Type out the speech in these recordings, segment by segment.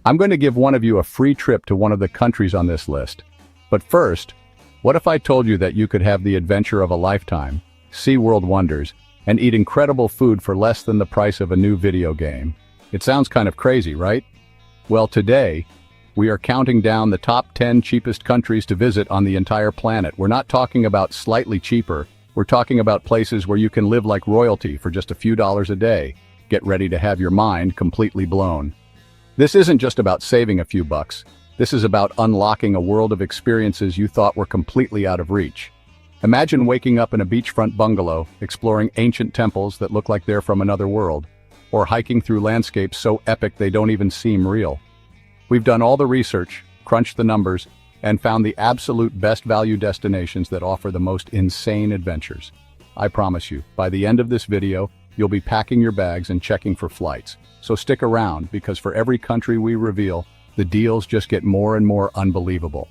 I'm going to give one of you a free trip to one of the countries on this list. But first, what if I told you that you could have the adventure of a lifetime, see world wonders, and eat incredible food for less than the price of a new video game? It sounds kind of crazy, right? Well, today, we are counting down the top 10 cheapest countries to visit on the entire planet. We're not talking about slightly cheaper. We're talking about places where you can live like royalty for just a few dollars a day. Get ready to have your mind completely blown. This isn't just about saving a few bucks. This is about unlocking a world of experiences you thought were completely out of reach. Imagine waking up in a beachfront bungalow, exploring ancient temples that look like they're from another world, or hiking through landscapes so epic they don't even seem real. We've done all the research, crunched the numbers, and found the absolute best value destinations that offer the most insane adventures. I promise you, by the end of this video, you'll be packing your bags and checking for flights. So stick around, because for every country we reveal, the deals just get more and more unbelievable.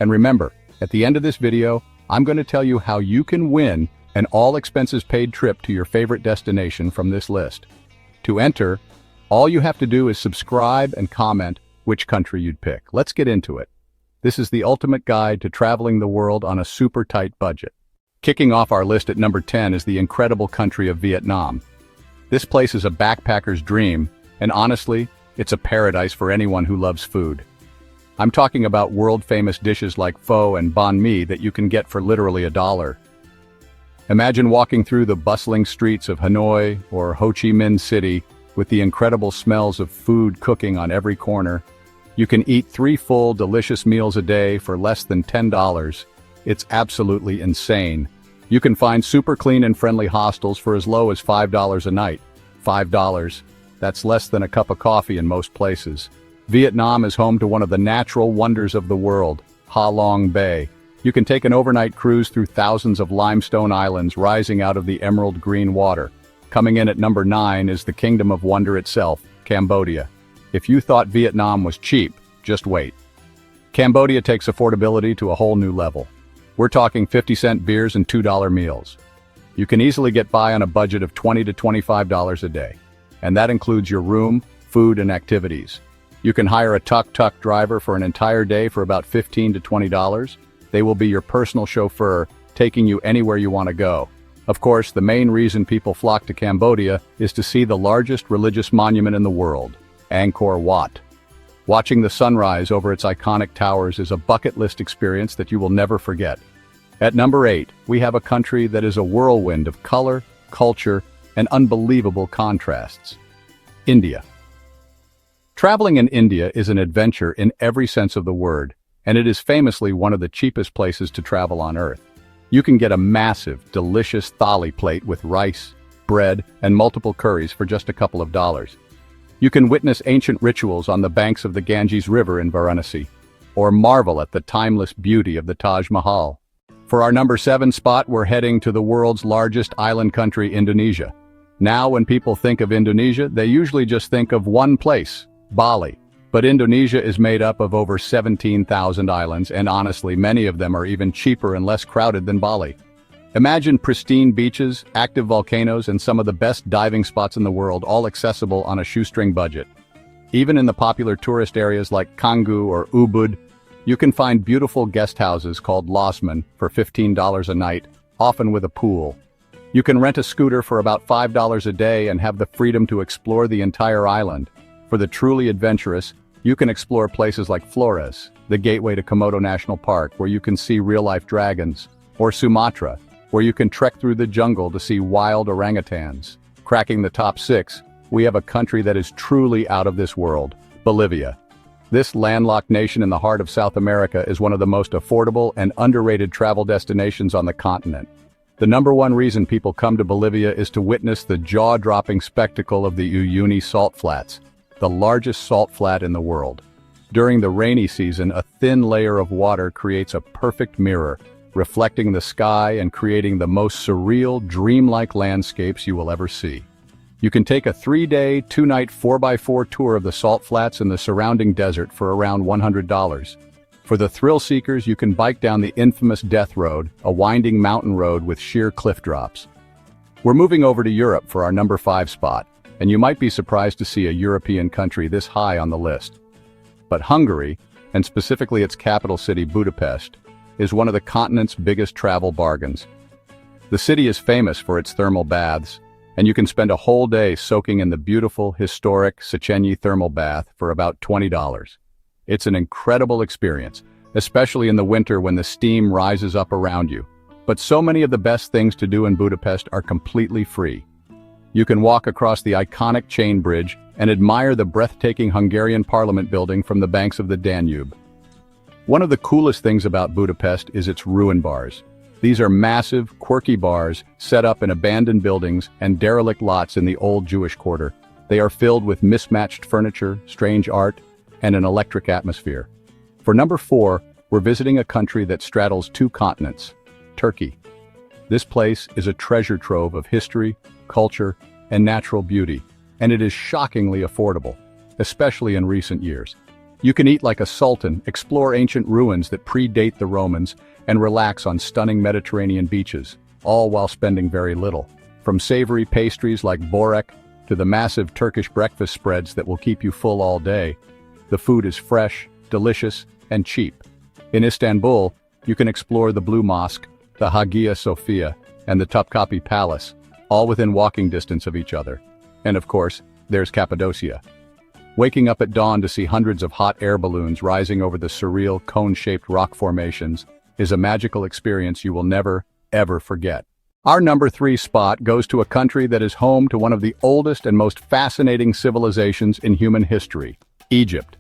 And remember, at the end of this video, I'm going to tell you how you can win an all-expenses-paid trip to your favorite destination from this list. To enter, all you have to do is subscribe and comment which country you'd pick. Let's get into it. This is the ultimate guide to traveling the world on a super tight budget. Kicking off our list at number 10 is the incredible country of Vietnam. This place is a backpacker's dream, and honestly, it's a paradise for anyone who loves food. I'm talking about world-famous dishes like pho and banh mi that you can get for literally $1. Imagine walking through the bustling streets of Hanoi or Ho Chi Minh City with the incredible smells of food cooking on every corner. You can eat 3 full, delicious meals a day for less than $10. It's absolutely insane. You can find super clean and friendly hostels for as low as $5 a night. $5. That's less than a cup of coffee in most places. Vietnam is home to one of the natural wonders of the world, Ha Long Bay. You can take an overnight cruise through thousands of limestone islands rising out of the emerald green water. Coming in at number 9 is the Kingdom of Wonder itself, Cambodia. If you thought Vietnam was cheap, just wait. Cambodia takes affordability to a whole new level. We're talking 50-cent beers and $2 meals. You can easily get by on a budget of $20 to $25 a day. And that includes your room, food, and activities. You can hire a tuk-tuk driver for an entire day for about $15 to $20. They will be your personal chauffeur, taking you anywhere you want to go. Of course, the main reason people flock to Cambodia is to see the largest religious monument in the world, Angkor Wat. Watching the sunrise over its iconic towers is a bucket list experience that you will never forget. At number 8, we have a country that is a whirlwind of color, culture, and unbelievable contrasts. India. Traveling in India is an adventure in every sense of the word, and it is famously one of the cheapest places to travel on Earth. You can get a massive, delicious thali plate with rice, bread, and multiple curries for just a couple of dollars. You can witness ancient rituals on the banks of the Ganges River in Varanasi, or marvel at the timeless beauty of the Taj Mahal. For our number 7 spot, we're heading to the world's largest island country, Indonesia. Now, when people think of Indonesia, they usually just think of one place, Bali. But Indonesia is made up of over 17,000 islands, and honestly, many of them are even cheaper and less crowded than Bali. Imagine pristine beaches, active volcanoes, and some of the best diving spots in the world, all accessible on a shoestring budget. Even in the popular tourist areas like Canggu or Ubud, you can find beautiful guest houses called losmen for $15 a night, often with a pool. You can rent a scooter for about $5 a day and have the freedom to explore the entire island. For the truly adventurous, you can explore places like Flores, the gateway to Komodo National Park, where you can see real-life dragons, or Sumatra, where you can trek through the jungle to see wild orangutans. Cracking the top 6, we have a country that is truly out of this world, Bolivia. This landlocked nation in the heart of South America is one of the most affordable and underrated travel destinations on the continent. The number 1 reason people come to Bolivia is to witness the jaw-dropping spectacle of the Uyuni salt flats, the largest salt flat in the world. During the rainy season, a thin layer of water creates a perfect mirror, reflecting the sky and creating the most surreal, dreamlike landscapes you will ever see. You can take a 3-day, 2-night 4x4 tour of the salt flats and the surrounding desert for around $100. For the thrill seekers, you can bike down the infamous Death Road, a winding mountain road with sheer cliff drops. We're moving over to Europe for our number 5 spot, and you might be surprised to see a European country this high on the list. But Hungary, and specifically its capital city Budapest, is one of the continent's biggest travel bargains. The city is famous for its thermal baths, and you can spend a whole day soaking in the beautiful, historic Széchenyi thermal bath for about $20. It's an incredible experience, especially in the winter when the steam rises up around you. But so many of the best things to do in Budapest are completely free. You can walk across the iconic chain bridge and admire the breathtaking Hungarian Parliament building from the banks of the Danube. One of the coolest things about Budapest is its ruin bars. These are massive, quirky bars set up in abandoned buildings and derelict lots in the old Jewish quarter. They are filled with mismatched furniture, strange art, and an electric atmosphere. For number 4, we're visiting a country that straddles 2 continents, Turkey. This place is a treasure trove of history, culture, and natural beauty, and it is shockingly affordable, especially in recent years. You can eat like a sultan, explore ancient ruins that predate the Romans, and relax on stunning Mediterranean beaches, all while spending very little. From savory pastries like börek to the massive Turkish breakfast spreads that will keep you full all day, the food is fresh, delicious, and cheap. In Istanbul, you can explore the Blue Mosque, the Hagia Sophia, and the Topkapi Palace, all within walking distance of each other. And of course, there's Cappadocia. Waking up at dawn to see hundreds of hot air balloons rising over the surreal cone-shaped rock formations is a magical experience you will never, ever forget. Our number 3 spot goes to a country that is home to one of the oldest and most fascinating civilizations in human history, Egypt.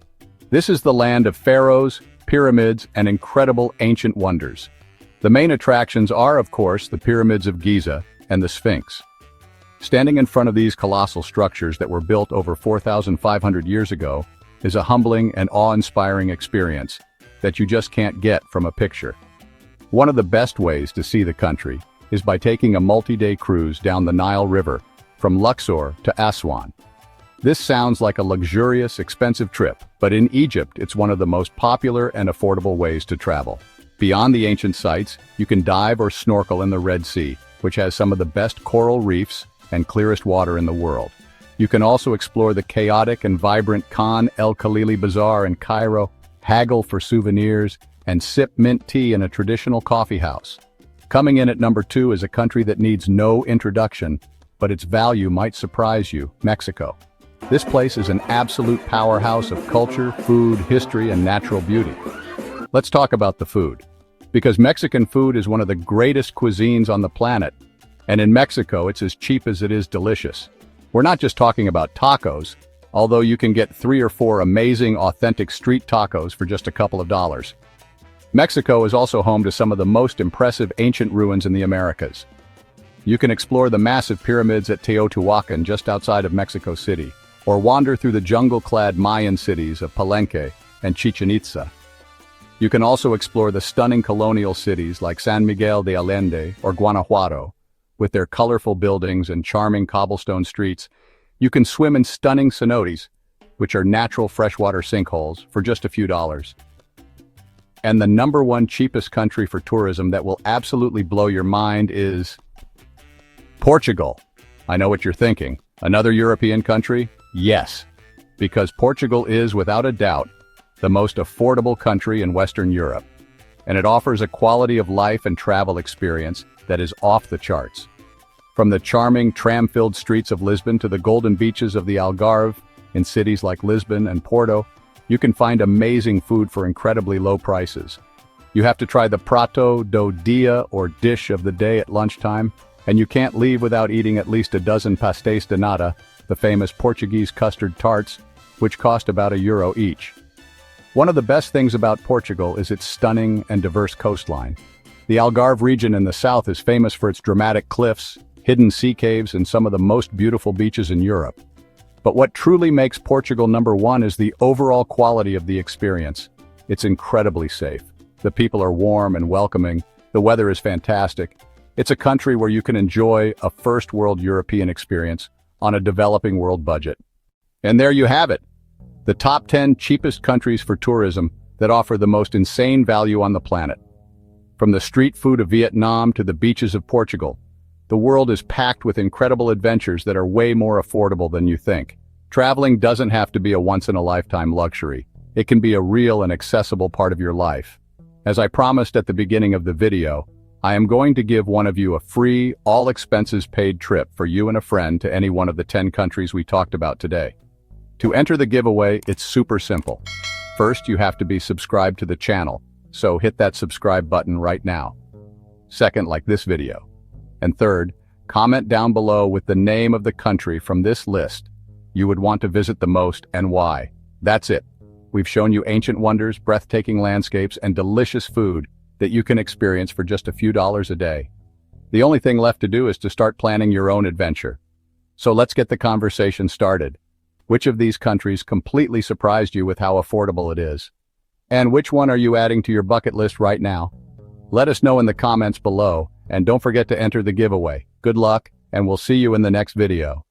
This is the land of pharaohs, pyramids, and incredible ancient wonders. The main attractions are, of course, the pyramids of Giza and the Sphinx. Standing in front of these colossal structures that were built over 4,500 years ago is a humbling and awe-inspiring experience that you just can't get from a picture. One of the best ways to see the country is by taking a multi-day cruise down the Nile River from Luxor to Aswan. This sounds like a luxurious, expensive trip, but in Egypt it's one of the most popular and affordable ways to travel. Beyond the ancient sites, you can dive or snorkel in the Red Sea, which has some of the best coral reefs and clearest water in the world. You can also explore the chaotic and vibrant Khan El Khalili Bazaar in Cairo, haggle for souvenirs, and sip mint tea in a traditional coffee house. Coming in at number 2 is a country that needs no introduction, but its value might surprise you, Mexico. This place is an absolute powerhouse of culture, food, history, and natural beauty. Let's talk about the food. Because Mexican food is one of the greatest cuisines on the planet, and in Mexico it's as cheap as it is delicious. We're not just talking about tacos, although you can get 3 or 4 amazing, authentic street tacos for just a couple of dollars. Mexico is also home to some of the most impressive ancient ruins in the Americas. You can explore the massive pyramids at Teotihuacan just outside of Mexico City, or wander through the jungle-clad Mayan cities of Palenque and Chichen Itza. You can also explore the stunning colonial cities like San Miguel de Allende or Guanajuato. With their colorful buildings and charming cobblestone streets, you can swim in stunning cenotes, which are natural freshwater sinkholes, for just a few dollars. And the number 1 cheapest country for tourism that will absolutely blow your mind is Portugal. I know what you're thinking. Another European country? Yes, because Portugal is, without a doubt, the most affordable country in Western Europe, and it offers a quality of life and travel experience that is off the charts. From the charming, tram-filled streets of Lisbon to the golden beaches of the Algarve, in cities like Lisbon and Porto, you can find amazing food for incredibly low prices. You have to try the prato do dia, or dish of the day, at lunchtime, and you can't leave without eating at least a dozen pastéis de nata, the famous Portuguese custard tarts, which cost about €1 each. One of the best things about Portugal is its stunning and diverse coastline. The Algarve region in the south is famous for its dramatic cliffs, hidden sea caves, and some of the most beautiful beaches in Europe. But what truly makes Portugal number 1 is the overall quality of the experience. It's incredibly safe. The people are warm and welcoming. The weather is fantastic. It's a country where you can enjoy a first-world European experience on a developing world budget. And there you have it. The top 10 cheapest countries for tourism that offer the most insane value on the planet. From the street food of Vietnam to the beaches of Portugal, the world is packed with incredible adventures that are way more affordable than you think. Traveling doesn't have to be a once-in-a-lifetime luxury. it can be a real and accessible part of your life. As I promised at the beginning of the video, I am going to give one of you a free, all-expenses-paid trip for you and a friend to any one of the 10 countries we talked about today. To enter the giveaway, it's super simple. First, you have to be subscribed to the channel, so hit that subscribe button right now. Second, like this video. And third, comment down below with the name of the country from this list you would want to visit the most and why. That's it. We've shown you ancient wonders, breathtaking landscapes, and delicious food that you can experience for just a few dollars a day. The only thing left to do is to start planning your own adventure. So let's get the conversation started. Which of these countries completely surprised you with how affordable it is? And which one are you adding to your bucket list right now? Let us know in the comments below, and don't forget to enter the giveaway. Good luck, and we'll see you in the next video.